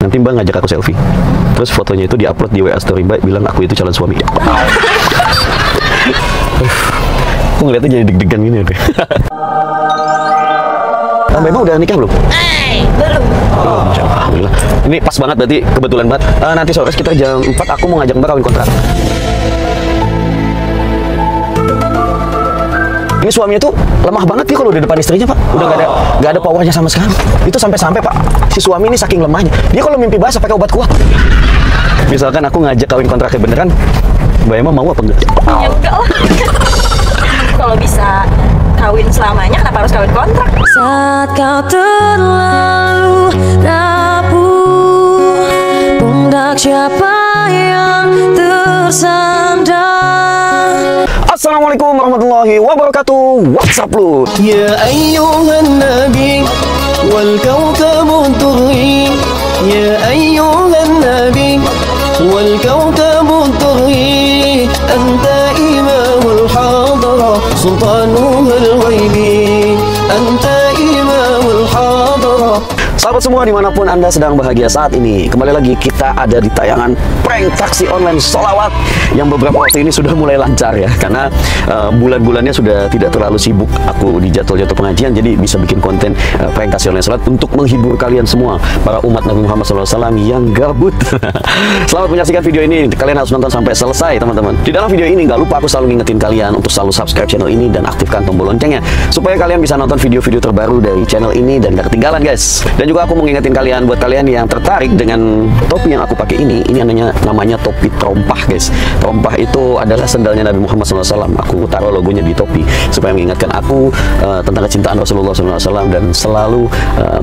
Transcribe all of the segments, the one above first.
nanti Mbak ngajak aku selfie. Terus fotonya itu diupload di WA story Mbak, bilang aku itu calon suami. Aku ngeliatnya jadi deg-degan gini udah. Mbak Emma udah nikah belum? Belum. Oh, alhamdulillah. Ini pas banget berarti, kebetulan banget. Nanti sore sekitar jam 4 aku mau ngajak Mbak kawin kontrak. Ini suaminya tuh lemah banget nih kalau di depan istrinya, Pak. Udah nggak ada powernya sama sekali. Itu sampai-sampai, Pak, si suami ini saking lemahnya, dia kalau mimpi basah pakai obat kuat. Misalkan aku ngajak kawin kontraknya beneran, Mbak Emma mau apa enggak? Ya enggak lah. Kalau bisa kawin selamanya, kenapa harus kawin kontrak? Saat kau terlalu rapuh, pundak siapa yang tersandar? Assalamualaikum warahmatullahi wabarakatuh. WhatsApp lu. Ya ayyuhan nabi wal kawkabu turri. Ya ayyuhan nabi wal kawkabu turri. Anta imamul hadara sultanuhul ghaibi. Anta imamul hadara. Sahabat semua dimanapun Anda sedang bahagia saat ini, kembali lagi kita ada di tayangan prank taksi online Sholawat yang beberapa waktu ini sudah mulai lancar ya, karena bulan-bulannya sudah tidak terlalu sibuk aku di jadwal-jadwal pengajian, jadi bisa bikin konten prank taksi online Sholawat untuk menghibur kalian semua para umat Nabi Muhammad SAW yang gabut. Selamat menyaksikan video ini, kalian harus nonton sampai selesai teman-teman. Di dalam video ini nggak lupa aku selalu ngingetin kalian untuk selalu subscribe channel ini dan aktifkan tombol loncengnya supaya kalian bisa nonton video-video terbaru dari channel ini dan gak ketinggalan guys. Dan juga aku mau ngingetin kalian, buat kalian yang tertarik dengan topi yang aku pakai ini namanya topi terompah guys. Terompah itu adalah sendalnya Nabi Muhammad SAW. Aku taruh logonya di topi supaya mengingatkan aku tentang kecintaan Rasulullah SAW dan selalu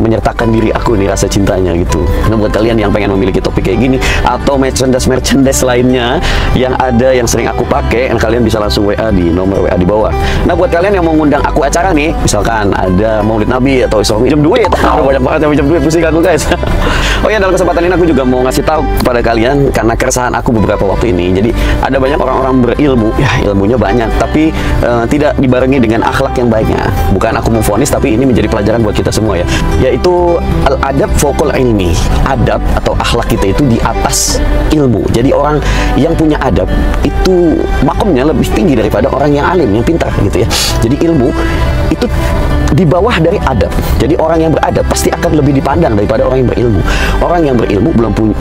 menyertakan diri aku nih rasa cintanya gitu. Nah buat kalian yang pengen memiliki topi kayak gini atau merchandise lainnya yang ada yang sering aku pakai, kalian bisa langsung WA di nomor WA di bawah. Nah buat kalian yang mau ngundang aku acara nih, misalkan ada Maulid Nabi atau Isra Mi'raj, duit, banyak banget yang pinjam duit, pusing aku guys. Oh ya, dalam kesempatan ini aku juga mau ngasih tahu kepada kalian karena keresahan aku beberapa waktu ini. Jadi ada banyak orang-orang berilmu, ya ilmunya banyak, tapi tidak dibarengi dengan akhlak yang baiknya. Bukan aku memvonis, tapi ini menjadi pelajaran buat kita semua ya. Yaitu al-adab fawqal ilmi. Adab atau akhlak kita itu di atas ilmu. Jadi orang yang punya adab itu makomnya lebih tinggi daripada orang yang alim, yang pintar gitu ya. Jadi ilmu itu di bawah dari adab. Jadi orang yang beradab pasti akan lebih dipandang daripada orang yang berilmu. Orang yang berilmu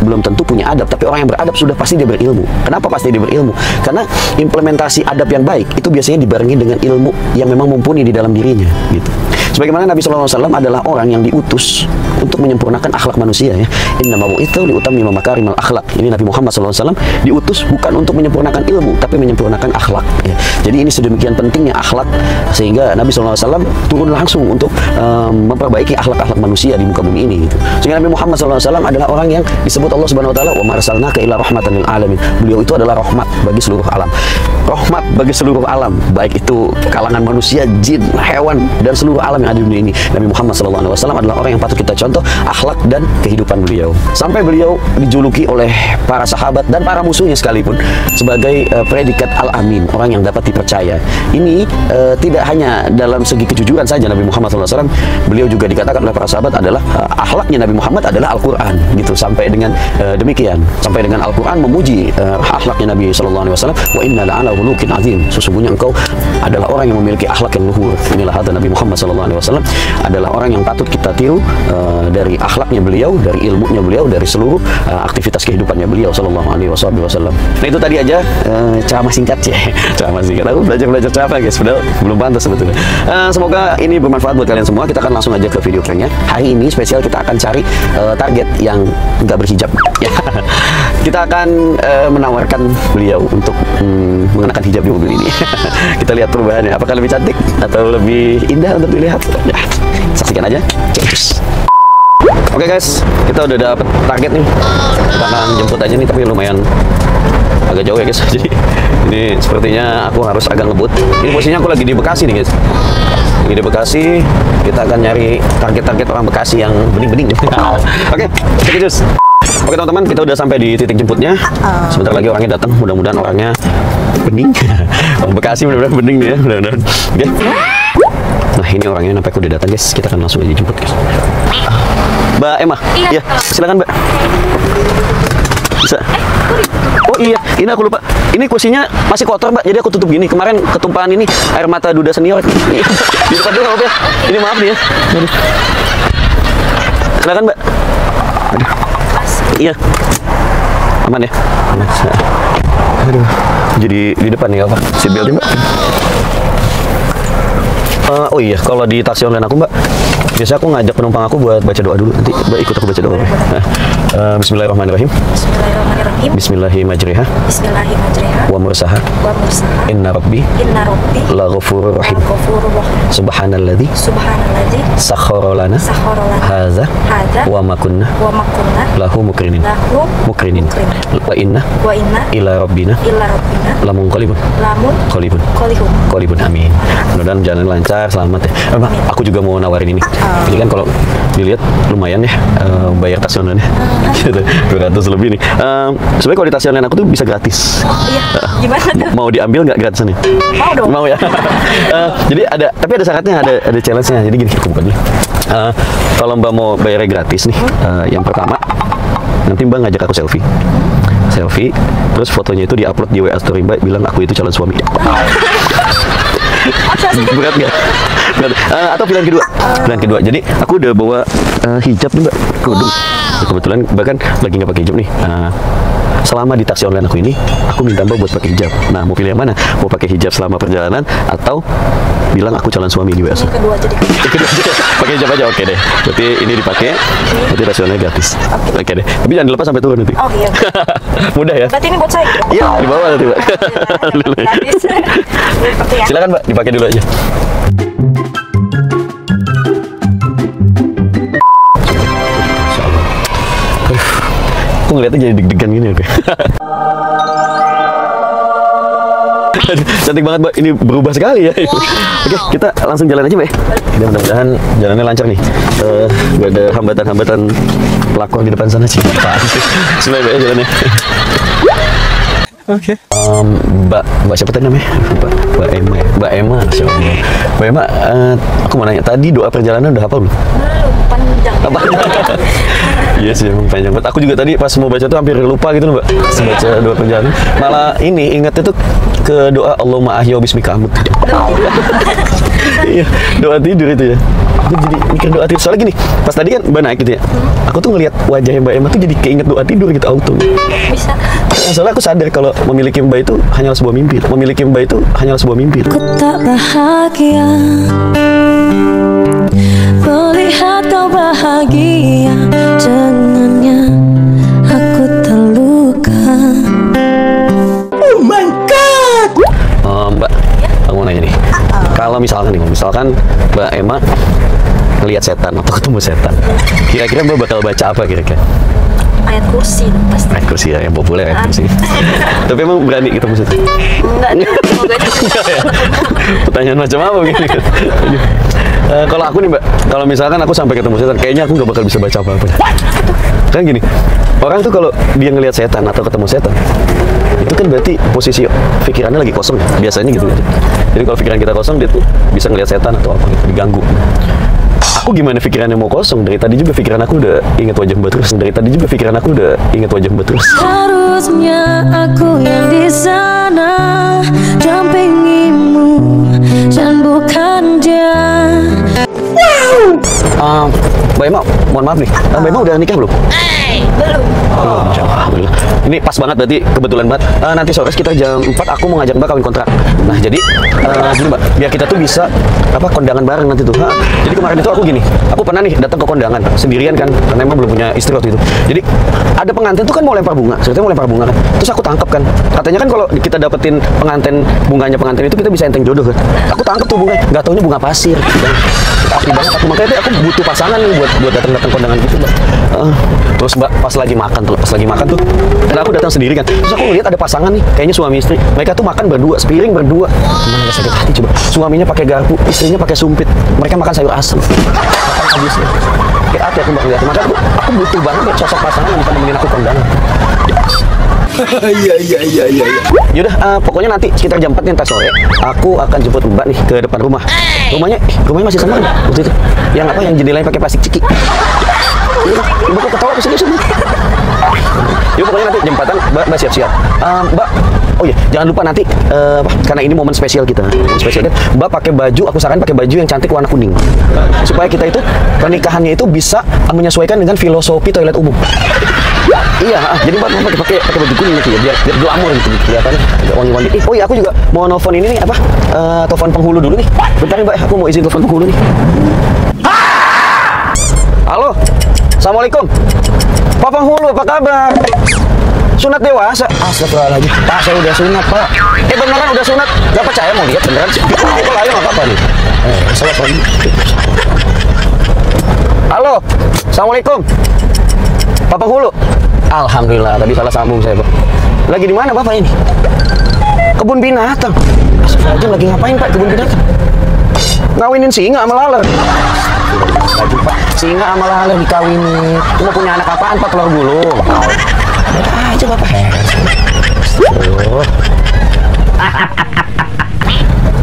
belum tentu punya adab, tapi orang yang beradab sudah pasti dia berilmu. Kenapa pasti dia berilmu? Karena implementasi adab yang baik itu biasanya dibarengi dengan ilmu yang memang mumpuni di dalam dirinya gitu. Sebagaimana Nabi SAW adalah orang yang diutus untuk menyempurnakan akhlak manusia ya. Innama bu'itsu liutammima makarimal akhlak. Ini Nabi Muhammad SAW diutus bukan untuk menyempurnakan ilmu, tapi menyempurnakan akhlak ya. Jadi ini sedemikian pentingnya akhlak sehingga Nabi SAW turun langsung untuk memperbaiki akhlak-akhlak manusia di muka bumi ini gitu. Sehingga Nabi Muhammad SAW adalah orang yang disebut Allah Subhanahu wa taala wa ma arsalnaka illa rahmatan lil alamin. Beliau itu adalah rahmat bagi seluruh alam. Rahmat bagi seluruh alam, baik itu kalangan manusia, jin, hewan dan seluruh alam yang ada di dunia ini. Nabi Muhammad SAW adalah orang yang patut kita contoh akhlak dan kehidupan beliau. Sampai beliau dijuluki oleh para sahabat dan para musuhnya sekalipun sebagai predikat al-amin, orang yang dapat dipercaya. Ini tidak hanya dalam segi kejujuran saja Nabi Muhammad SAW, beliau juga dikatakan oleh para sahabat adalah akhlaknya Nabi Muhammad adalah Al-Quran gitu. Sampai dengan demikian, sampai dengan Al-Quran memuji akhlaknya Nabi SAW. Wa inna la'ala khuluqin azim, sesungguhnya engkau adalah orang yang memiliki akhlak yang luhur. Inilah kata Nabi Muhammad SAW adalah orang yang patut kita tiru dari akhlaknya beliau, dari ilmunya beliau, dari seluruh aktivitas kehidupannya beliau Sallallahu Alaihi Wasallam. Nah itu tadi aja ceramah singkat ya, ceramah singkat. Aku belajar ceramah guys, padahal belum pantas sebetulnya. Semoga ini bermanfaat buat kalian semua. Kita akan langsung aja ke video pranknya. Hari ini spesial kita akan cari target yang nggak berhijab. Ya, kita akan menawarkan beliau untuk mengenakan hijab di mobil ini. Kita lihat perubahannya. Apakah lebih cantik atau lebih indah untuk dilihat? Ya, saksikan aja. Cus. Oke guys, kita udah dapet target nih. Kita akan jemput aja nih, tapi lumayan agak jauh ya guys. Jadi ini sepertinya aku harus agak ngebut. Ini posisinya aku lagi di Bekasi nih guys. Lagi di Bekasi, kita akan nyari target-target orang Bekasi yang bening-bening. Oke, cus. Oke teman-teman, kita udah sampai di titik jemputnya. Sebentar lagi orangnya datang. Mudah-mudahan orangnya bening. Orang Bekasi mudah-mudahan bening nih ya. Mudah-mudahan. Oke. Nah ini orangnya, nampak udah datang guys. Kita akan langsung aja jemput guys. Mbak Emma. Iya. Silakan Mbak. Bisa. Oh iya, ini aku lupa. Ini kursinya masih kotor Mbak, jadi aku tutup gini. Kemarin ketumpahan ini air mata duda senior. Di depan dulu ya. Ini maaf nih ya. Aduh. Silakan Mbak. Aduh. Iya. Aman ya? Aman. Aduh. Jadi di depan nih apa? Seat beltnya Mbak. Oh iya, kalau di taksi online aku Mbak, biasa aku ngajak penumpang aku buat baca doa dulu. Nanti Mbak ikut aku baca doa. Bismillahirrahmanirrahim. Bismillahirrahmanirrahim. Bismillahirrahmanirrahim. Bismillahirrahmanirrahim. Wa mursaha. Wa mursaha. Inna rabbi Inna rabbi la ghafurur rahim. ghafurur rahim. Subhanalladzi Subhanalladzi sakhkhara lana sakhkhara lana hadza hadza wa ma kunna wa ma kunna lahu mukrinin. lahu Mukrinin. Wa inna wa inna ila rabbina illa rabbina lamunqalibun. lamun Qalibun. qalihun. Qalibun amin. Mudah-mudahan jalan lancar, selamat ya. Mbak, aku juga mau nawarin ini. Ini kan kalau dilihat lumayan ya, bayar taksi online gitu, 200 lebih nih. Sebenarnya kalau di taksi online aku tuh bisa gratis. Iya. Gimana tuh? Mau diambil nggak gratisannya? Mau dong. Mau ya. Jadi tapi ada syaratnya, ada challenge-nya. Jadi gini, aku buka dulu. Kalau Mbak mau bayarnya gratis nih, yang pertama nanti Mbak ngajak aku selfie, terus fotonya itu diupload di WA story Mbak, bilang aku itu calon suami. Berat nggak? Atau pilihan kedua, jadi aku udah bawa hijab nih Mbak, kerudung. Kebetulan bahkan lagi nggak pakai hijab nih. Selama di taksi online aku ini, aku minta Mbak buat pakai hijab. Nah, mau pilih yang mana? Mau pakai hijab selama perjalanan atau bilang aku calon suami di WA? Yang kedua jadi. Pakai hijab aja, oke deh. Berarti ini dipakai, berarti taksi online gratis. Oke deh. Tapi jangan dilepas sampai turun nanti. Oh iya. Mudah ya? Berarti ini buat saya. Iya, di bawah nanti Mbak. Gratis. Seperti ya. Silakan Mbak, dipakai dulu aja. Aku ngeliatnya jadi deg-degan gini oke. Cantik banget Mbak, ini berubah sekali ya. Oke, kita langsung jalan aja Mbak ya. Kita mudah-mudahan jalannya lancar nih. Gak ada hambatan-hambatan pelakor di depan sana sih. Sebenarnya Mbak ya jalannya. Oke. Mbak siapa tadi namanya? Mbak Emma ya? Mbak Emma, siapa? Mbak Emma, aku mau nanya, tadi doa perjalanan udah hafal belum? Belum, panjang. Apa? Iya sih, emang panjang banget. Aku juga tadi pas mau baca tuh hampir lupa gitu loh Mbak. Baca doa perjalanan. Malah ini ingat itu ke doa Allahumma ahya bismika amut. Iya, doa tidur itu ya. Aku jadi mikir doa tidur. Soalnya gini, pas tadi kan Mbak naik gitu ya. Aku tuh ngelihat wajahnya Mbak Emma tuh jadi keinget doa tidur gitu auto. Bisa. Soalnya aku sadar kalau memiliki Mbak itu hanyalah sebuah mimpi. Memiliki Mbak itu hanyalah sebuah mimpi. Ku tak bahagia melihat kau bahagia dengannya. Aku terluka. Oh my God. Mbak, aku mau nanya nih. Kalau misalkan Mbak Emma ngelihat setan atau ketemu setan, kira-kira Mbak bakal baca apa kira-kira? Ayat kursi dong pasti. Ayat kursi ya, yang populer ayat kursi. Tapi emang berani ketemu setan? Enggak, semoga aja. Pertanyaan macam apa gini? Kalau aku nih Mbak, kalau misalkan aku sampai ketemu setan, kayaknya aku nggak bakal bisa baca apa-apa. Kan gini, orang tuh kalau dia ngelihat setan atau ketemu setan, itu kan berarti posisi pikirannya lagi kosong, biasanya gitu. Jadi kalau pikiran kita kosong, dia tuh bisa ngelihat setan atau apa gitu, diganggu. Aku gimana pikirannya mau kosong? Dari tadi juga pikiran aku udah inget wajah Mbak terus. Harusnya aku yang di sana dampingimu dan bukan dia. Mbak Emma, mohon maaf nih. Mbak Emma udah nikah belum? Belum. Alhamdulillah. Ini pas banget berarti, kebetulan banget. Nanti sore sekitar jam 4 aku mau ngajak Mbak kawin kontrak. Nah jadi gini Mbak, biar kita tuh bisa kondangan bareng nanti tuh. Jadi kemarin itu aku gini, aku pernah nih datang ke kondangan sendirian kan, karena emang belum punya istri waktu itu. Jadi ada pengantin tuh kan mau lempar bunga, ceritanya mau lempar bunga kan. Terus aku tangkep kan, katanya kan kalau kita dapetin bunganya pengantin itu kita bisa enteng jodoh kan. Aku tangkep tuh bunga, nggak taunya bunga pasir. Tapi banget aku, makanya aku butuh pasangan nih buat datang kondangan gitu Mbak. Terus Mbak pas lagi makan tuh, karena aku datang sendiri kan. Terus aku ngeliat ada pasangan nih, kayaknya suami istri. Mereka tuh makan berdua, sepiring berdua. Gimana gak sakit hati coba. Suaminya pakai garpu, istrinya pakai sumpit. Mereka makan sayur asem. Makan habisnya. Kayak hati aku Mbak ngeliat. Maka aku butuh banget nih sosok pasangan yang bisa nemenin aku kondangan. Iya. Yaudah, pokoknya nanti sekitar jam 4 nih ntar sore, aku akan jemput Mbak nih ke depan rumah. Rumahnya masih sama nggak waktu itu? Yang jendelanya pakai plastik ciki. Ibu kok ketawa kesini sini. Yuk pokoknya nanti jembatan, Mbak siap-siap. Mbak, oh iya, jangan lupa nanti karena ini momen spesial kita, spesial kan. Mbak pakai baju, aku sarankan pakai baju yang cantik warna kuning, supaya kita itu pernikahannya itu bisa menyesuaikan dengan filosofi toilet umum. Iya, jadi Mbak pakai baju kuning gitu ya, biar glamor gitu kelihatannya agak wangi-wangi. Oh iya, aku juga mau nelfon ini nih telepon penghulu dulu nih. Bentar nih Mbak, aku mau izin telepon penghulu nih. Halo, assalamualaikum. Pak penghulu, apa kabar? Sunat dewasa? Astagfirullahaladzim, Pak saya udah sunat Pak. Beneran udah sunat? Gak percaya mau lihat beneran sih? Apa lah ya nggak apa-apa nih. Salah. Halo, assalamualaikum. Pak penghulu. Alhamdulillah, tadi salah sambung saya Pak. Lagi di mana Bapak ini? Kebun binatang. Astagfirullahaladzim, lagi ngapain Pak kebun binatang? Ngawinin singa sama laler. Lagi Pak, singa sama laler dikawinin. Cuma punya anak apaan Pak? Telur gulung. Aja Bapak.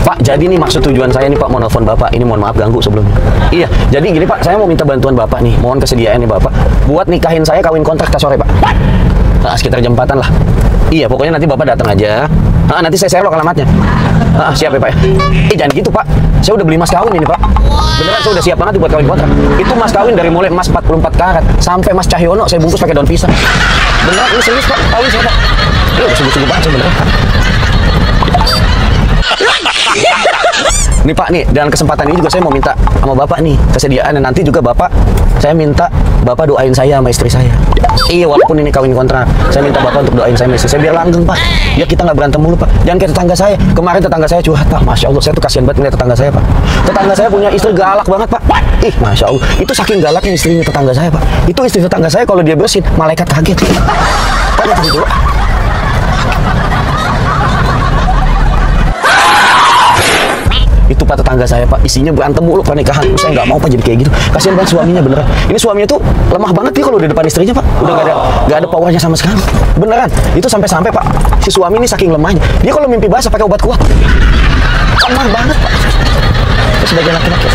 Pak, jadi nih maksud tujuan saya nih Pak, mau nelfon Bapak. Ini mohon maaf ganggu sebelumnya. Iya, jadi gini Pak, saya mau minta bantuan Bapak nih. Mohon kesediaan nih Bapak buat nikahin saya kawin kontrak ke sore Pak. Nah, sekitar jam 4-an lah. Iya, pokoknya nanti Bapak datang aja. Nanti saya share lo alamatnya. Siap ya Pak ya. Jangan gitu Pak, saya udah beli mas kawin ini Pak. Beneran saya udah siap banget buat kawin kontrak. Itu mas kawin dari mulai emas 44 karat sampai mas Cahyono saya bungkus pakai daun pisang. Beneran, ini serius Pak, kawin saya Pak. Ini udah sungguh-sungguh banget saya beneran. Nih Pak nih, dan kesempatan ini juga saya mau minta sama Bapak nih kesediaan, dan nanti juga Bapak, saya minta Bapak doain saya sama istri saya. Iya, walaupun ini kawin kontrak, saya minta Bapak untuk doain saya sama istri saya biar langgeng Pak. Ya kita nggak berantem mulu Pak. Jangan kayak tetangga saya. Kemarin tetangga saya curhat Pak. Masya Allah, saya tuh kasihan banget ngeliat tetangga saya Pak. Tetangga saya punya istri galak banget Pak. Masya Allah, itu saking galaknya istrinya tetangga saya Pak. Itu istri tetangga saya kalau dia bersin, malaikat kaget. Pak, gitu Pak. Itu Pak tetangga saya Pak, isinya berantem mulu pernikahan. Saya nggak mau Pak jadi kayak gitu. Kasihan banget suaminya beneran. Ini suaminya tuh lemah banget dia kalau di depan istrinya Pak. Udah nggak ada powernya sama sekali. Beneran. Itu sampai Pak, si suami ini saking lemahnya. Dia kalau mimpi basah pakai obat kuat. Lemah banget Pak. Sebagai laki-laki.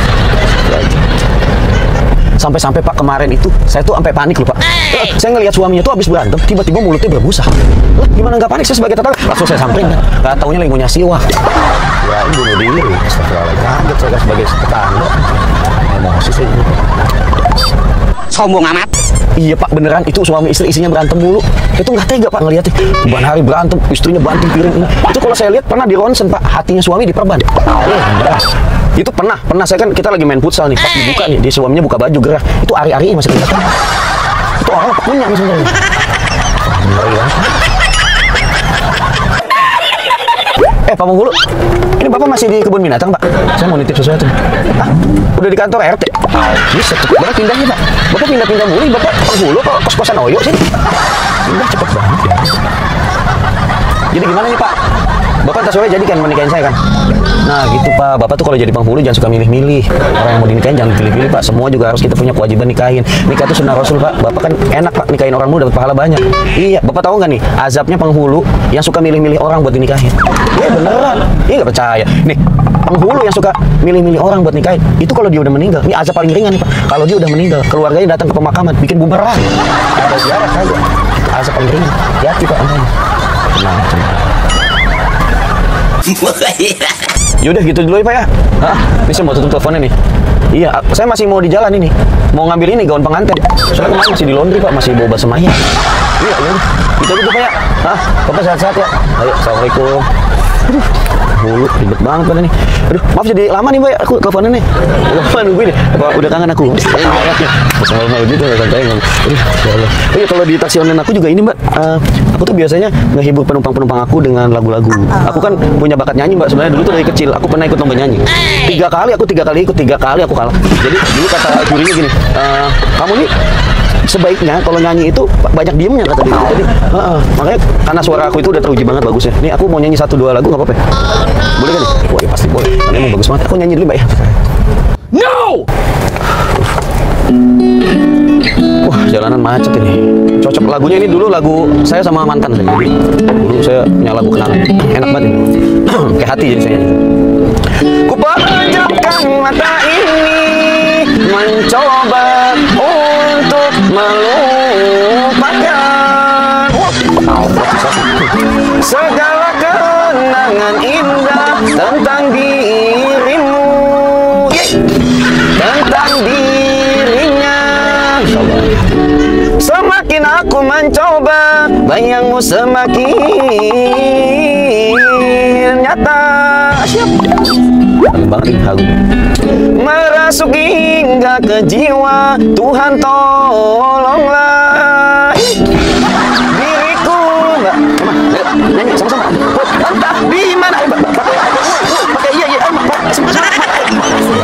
Sampai Pak kemarin itu saya tuh sampai panik loh Pak. Saya ngelihat suaminya tuh habis berantem, tiba-tiba mulutnya berbusa. Gimana nggak panik? Saya sebagai tetangga langsung saya samperin kan. Nggak taunya lagi mau nyasiwah. Ya ini bunuh diri. Astagfirullahaladzim, kaget saya sebagai tetangga. Emosi saya ini. Sombong amat. Iya Pak, beneran itu suami istri-isinya berantem mulu. Itu nggak tega Pak ngeliatnya. Beban hari berantem, istrinya banting piring ini. Itu kalau saya lihat pernah di ronsen Pak, hatinya suami diperban. Beneran. Itu pernah saya kan kita lagi main futsal nih, pas dibuka nih, dia suaminya buka baju gerah. Itu ari-ari masih kelihatan. Itu orang punya misalnya. Ngeri banget. Pak penghulu, ini Bapak masih di kebun binatang Pak? Saya mau nitip sesuatu. Udah di kantor RT? Bisa cepet banget pindahnya Pak. Bapak pindah-pindah mulu, Bapak penghulu kok kos-kosan Oyo sih? Pindah cepet banget ya. Jadi gimana nih Pak? Bapak tak sore jadi kan menikahin saya kan? Nah gitu Pak, Bapak tuh kalau jadi penghulu jangan suka milih-milih. Orang yang mau dinikahin jangan pilih-pilih Pak. Semua juga harus kita punya kewajiban nikahin. Nikah itu sunnah Rasul Pak. Bapak kan enak Pak, nikahin orang muda dapat pahala banyak. Iya, Bapak tahu nggak nih azabnya penghulu yang suka milih-milih orang buat dinikahin? Iya beneran. Iya nggak percaya. Nih penghulu yang suka milih-milih orang buat nikahin, itu kalau dia udah meninggal, ini azab paling ringan nih Pak. Kalau dia udah meninggal, keluarganya datang ke pemakaman, bikin bumerang. Ada ziarah aja. Azab paling ringan. Hati Pak Anda. Tenang. Yaudah gitu dulu ya Pak ya. Ini saya mau tutup teleponnya nih. Iya, saya masih mau di jalan ini. Mau ngambil ini gaun pengantin. Soalnya kemarin masih di laundry Pak, masih bau basa semaya. Iya, gitu Pak ya. Bapak sehat-sehat ya. Ayo, assalamualaikum. Mulu ribet banget pada nih. Aduh, maaf jadi lama nih Mbak, aku teleponnya nih. Lama nungguin nih. Udah kangen aku. Malu-malu gitu ya santai ngomong. Oh iya, kalau di taksi online aku juga ini Mbak. Aku tuh biasanya ngehibur penumpang-penumpang aku dengan lagu-lagu. Aku kan punya bakat nyanyi Mbak. Sebenarnya dulu tuh dari kecil aku pernah ikut lomba nyanyi. 3 kali aku kalah. Jadi dulu kata jurinya gini, kamu nih sebaiknya kalau nyanyi itu banyak diemnya kata dia. Jadi makanya karena suara aku itu udah teruji banget bagusnya. Nih aku mau nyanyi 1-2 lagu nggak apa-apa. Boleh kan? Wah ya pasti boleh. Karena emang bagus banget. Aku nyanyi dulu Mbak ya. No. Wah jalanan macet ini. Cocok lagunya ini dulu lagu saya sama mantan saya. Dulu saya punya lagu kenangan. Enak banget ini. Kayak hati jadi saya. Ku pejamkan mata ini mencoba untuk lupakan segala kenangan indah tentang dirimu, tentang dirinya. Semakin aku mencoba, bayangmu semakin nyata. Siap. Banget lagu. Merasuk hingga ke jiwa, Tuhan tolonglah diriku. Mbak, nyanyi sama-sama. Entah di mana, pakai iya.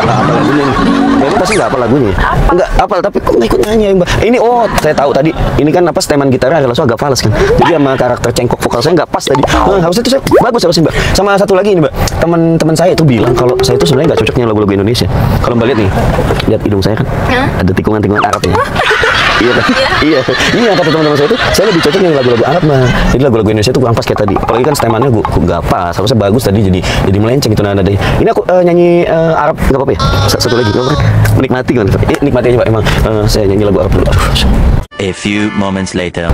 Apa lagunya nih? Ini pasti nggak apa lagunya. Enggak apal, tapi kok nggak ikut nyanyi Mbak? Ini saya tahu tadi. Ini kan apa steman gitarnya adalah agak fals kan. Jadi sama karakter cengkok vokal saya nggak pas tadi. Harusnya itu saya bagus harusnya Mbak. Sama satu lagi nih Mbak. Teman-teman saya itu bilang kalau saya itu sebenarnya nggak cocoknya lagu-lagu Indonesia. Kalau Mbak lihat nih, lihat hidung saya kan, ada tikungan-tikungan Arabnya. Iya kan? Iya kata teman-teman saya itu, saya lebih cocok yang lagu-lagu Arab mah. Jadi lagu-lagu Indonesia itu kurang pas kayak tadi. Apalagi kan stemannya gue nggak pas. Harusnya bagus tadi jadi melenceng gitu nadanya. Ini aku nyanyi Arab nggak apa-apa ya? Satu lagi nggak apa-apa. Menikmati kan? Nikmati aja Pak. Emang saya nyanyi lagu Arab dulu. A few moments later.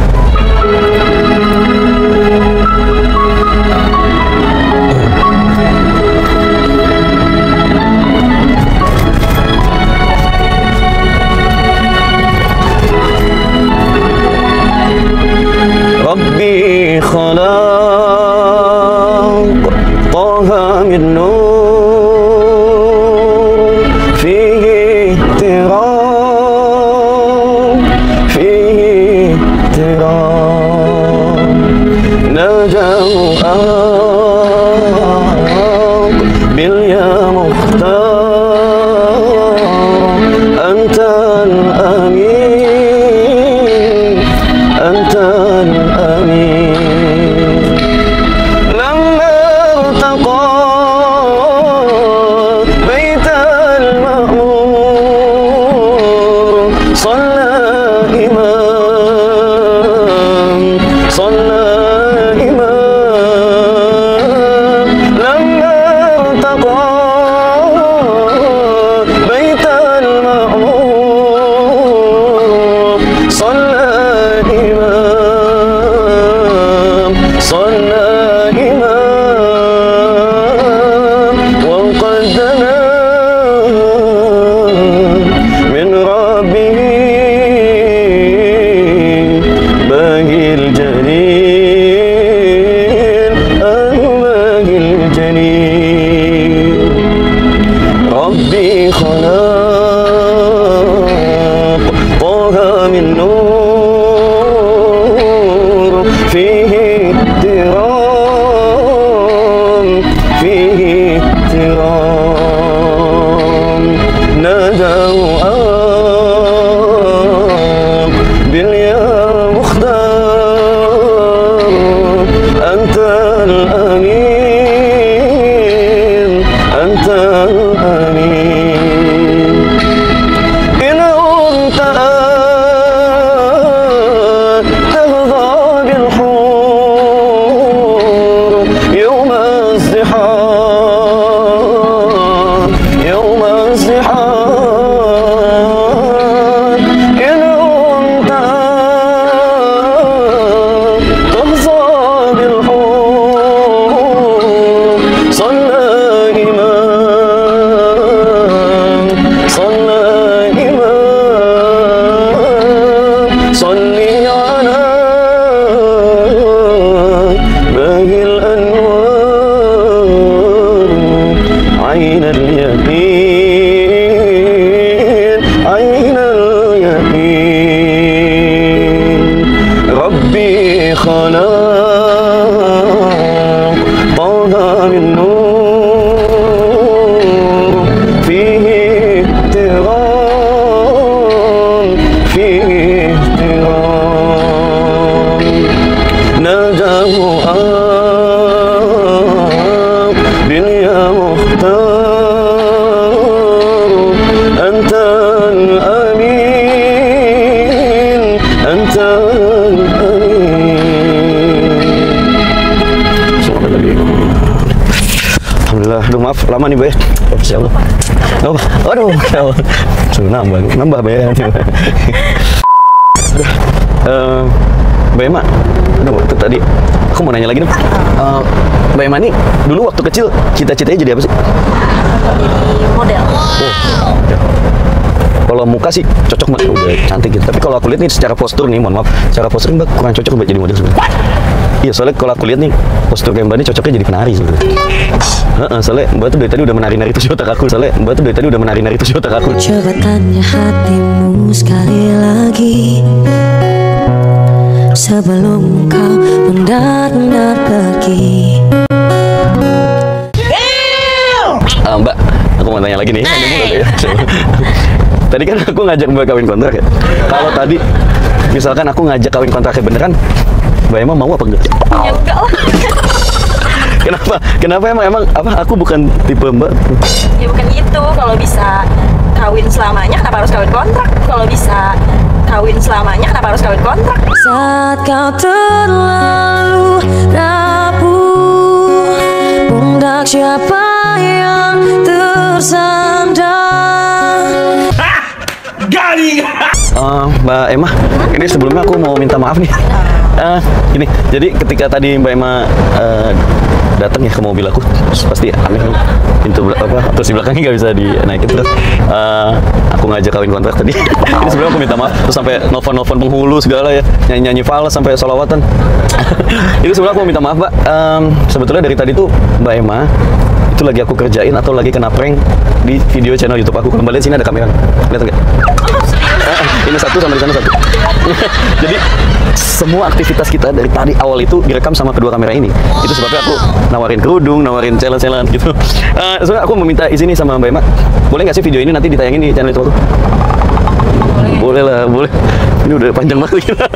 Rabbi khalaq Taha min nur fihi ihtiram fihi ihtiram najahu bil ya mukhtar antal amin antal maaf lama nih, Bu ya. Insya Allah. Oh, aduh, nambah bayarannya. Mbak Emma, aduh, itu tadi aku mau nanya lagi dong. Mbak Emma nih dulu waktu kecil cita-citanya jadi apa sih? Jadi model. Kalau muka sih cocok Mbak, udah cantik gitu. Tapi kalau aku lihat nih secara postur nih, mohon maaf, secara postur Mbak kurang cocok Mbak jadi model sebenarnya. Iya, soalnya kalau aku lihat nih postur kayak Mbak ini cocoknya jadi penari sebenarnya. Soalnya Mbak tuh dari tadi udah menari-nari tujuh otak aku. Coba tanya hatimu sekali lagi sebelum kau benar-benar pergi. Mbak, aku mau tanya lagi nih. Ada mulut ya. Tadi kan aku ngajak Mbak kawin kontrak ya. Kalau tadi misalkan aku ngajak kawin kontraknya beneran, Mbak Emma mau apa enggak? Ya enggak lah. Kenapa? Kenapa emang apa? Aku bukan tipe Mbak. Ya bukan gitu. Kalau bisa kawin selamanya, kenapa harus kawin kontrak? Kalau bisa kawin selamanya, kenapa harus kawin kontrak? Saat kau terlalu rapuh, pundak siapa yang tersandar? Mbak Emma, ini sebelumnya aku mau minta maaf nih. Gini, jadi ketika tadi Mbak Emma datang ya ke mobil aku, terus pasti aneh dong, pintu terus di belakangnya nggak bisa dinaikin, terus aku ngajak kawin kontrak tadi. Ini sebelumnya aku minta maaf, terus sampai nelfon penghulu segala ya, nyanyi fals sampai solawatan. Itu sebelumnya aku minta maaf Mbak. Sebetulnya dari tadi tuh Mbak Emma itu lagi aku kerjain atau lagi kena prank di video channel YouTube aku. Kalau Mbak lihat sini ada kamera, lihat nggak? Ini satu sama di sana satu. Jadi semua aktivitas kita dari tadi awal itu direkam sama kedua kamera ini. Itu sebabnya aku nawarin kerudung, nawarin challenge gitu. Soalnya aku meminta izin nih sama Mbak Emma, boleh nggak sih video ini nanti ditayangin di channel YouTube aku? Boleh lah, boleh. Ini udah panjang banget kita.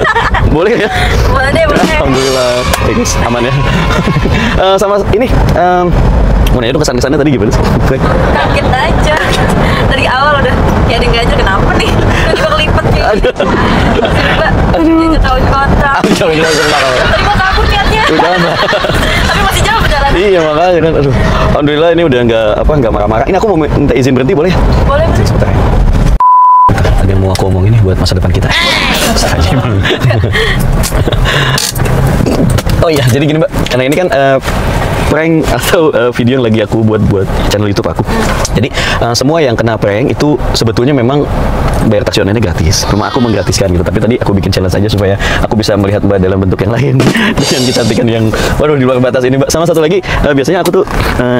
Boleh ya? Boleh deh, boleh. Alhamdulillah. Guys, aman ya. Sama ini, mau nanya dong kesan-kesannya tadi gimana sih? Kaget aja. Dari awal udah kayak ada nggak aja, kenapa nih? Tiba kelipet kayak gitu. Tiba dia ketahuan kontrak. Tadi mau kabur niatnya. Tapi masih jauh berjalan. Iya makanya kan, aduh. Alhamdulillah ini udah nggak marah-marah. Ini aku mau minta izin berhenti, boleh? Boleh, boleh. Sebentar ya. Ada yang mau aku omongin nih buat masa depan kita. Oh iya, jadi gini Mbak, karena ini kan prank atau video yang lagi aku buat channel YouTube aku. Jadi semua yang kena prank itu sebetulnya memang bayar taksi online-nya gratis. Cuma aku menggratiskan gitu. Tapi tadi aku bikin challenge aja supaya aku bisa melihat Mbak dalam bentuk yang lain dengan kecantikan yang waduh di luar batas ini Mbak. Sama satu lagi, biasanya aku tuh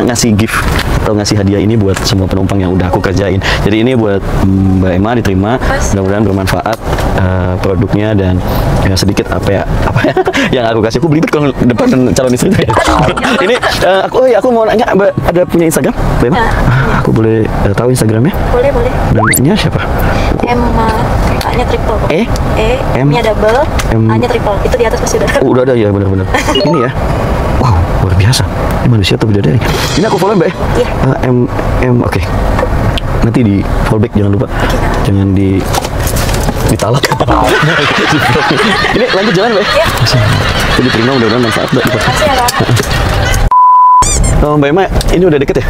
ngasih gift atau ngasih hadiah ini buat semua penumpang yang udah aku kerjain. Jadi ini buat Mbak Emma diterima. Mudah-mudahan bermanfaat produknya dan sedikit apa ya yang aku kasih. Aku belibet kalau depan calon istri ya. Ini aku mau nanya, Mbak ada punya Instagram? Mbak Emma? Aku boleh tahu Instagramnya? Boleh, boleh. Namanya siapa? A-nya triple. M-nya double, M. A-nya triple. Itu di atas pasti udah. Udah ada ya, benar-benar. Ini ya. Wow, luar biasa. Ini manusia atau bidadari? Ini aku follow Mbak ya? Iya. Oke. Nanti di follow back, jangan lupa. Jangan ditalak. Ini lanjut jalan Mbak. Iya. Jadi terima, mudah-mudahan manfaat Mbak. Makasih ya, Kak. Mbak Emma, ini udah deket ya?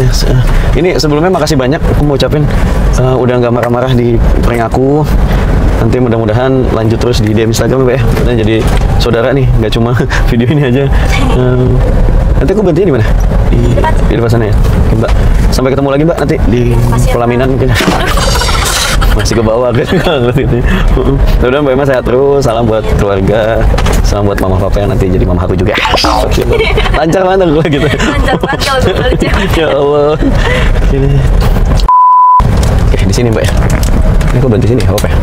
Yes. Ini sebelumnya makasih banyak. Aku mau ucapin udah nggak marah-marah di prank aku. Nanti mudah-mudahan lanjut terus di DM Instagram Mbak ya. Kita jadi saudara nih, nggak cuma video ini aja. Nanti aku bantuin di mana? Di depan sana ya. Oke, Mbak. Sampai ketemu lagi Mbak nanti di pelaminan mungkin. Masih ke bawah kan. Mudah-mudahan Mbak Emma sehat terus. Salam buat keluarga. Salam buat mama papa yang nanti jadi mama aku juga. Lancar banget gue gitu. Lancar banget kalau gue balik cewek. Ya Allah. Ini. Oke, di sini Mbak ya. Ini aku berhenti sini, apa ya?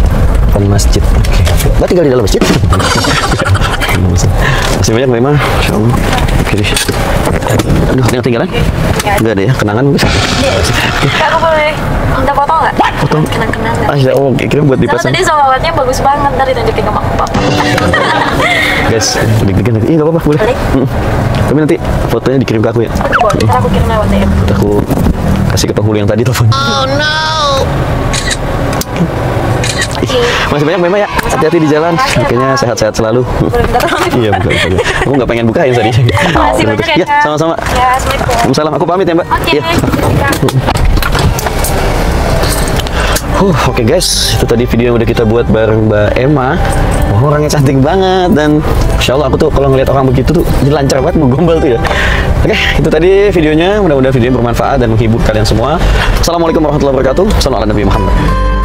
Depan masjid. Oke. Mbak tinggal di dalam masjid? Masih banyak Mbak Emma. Insya Allah. Oke deh. Aduh, ada yang ketinggalan? Enggak ada ya, kenangan mungkin. Kak, aku boleh minta foto nggak? Foto? Kenang-kenangan. Ah, ya Allah, kira buat Soalnya dipasang. tadi solawatnya bagus banget, ntar ditunjukin ke mak papa. Guys, deg-degan. Iya, nggak apa-apa, boleh. Boleh. Tapi nanti fotonya dikirim ke aku ya. Boleh, ntar aku kirim lewat DM. Ntar aku kasih ke penghulu yang tadi telepon. Oh no. Masih banyak memang ya. Hati-hati di jalan. Kayaknya sehat-sehat selalu. Boleh minta tolong? Iya, bukan. Aku nggak pengen bukain tadi. Makasih banyak ya, Ya, Kak. sama-sama. Ya, assalamualaikum. Waalaikumsalam. Aku pamit ya, Mbak. Oke. Iya. Kak. Oke guys, itu tadi video yang udah kita buat bareng Mbak Emma. Wah, orangnya cantik banget dan Masya Allah aku tuh kalau ngeliat orang begitu tuh jadi lancar banget mau gombal tuh ya. Oke, itu tadi videonya. Mudah-mudahan videonya bermanfaat dan menghibur kalian semua. Assalamualaikum warahmatullahi wabarakatuh. Sallallahu alaihi Muhammad.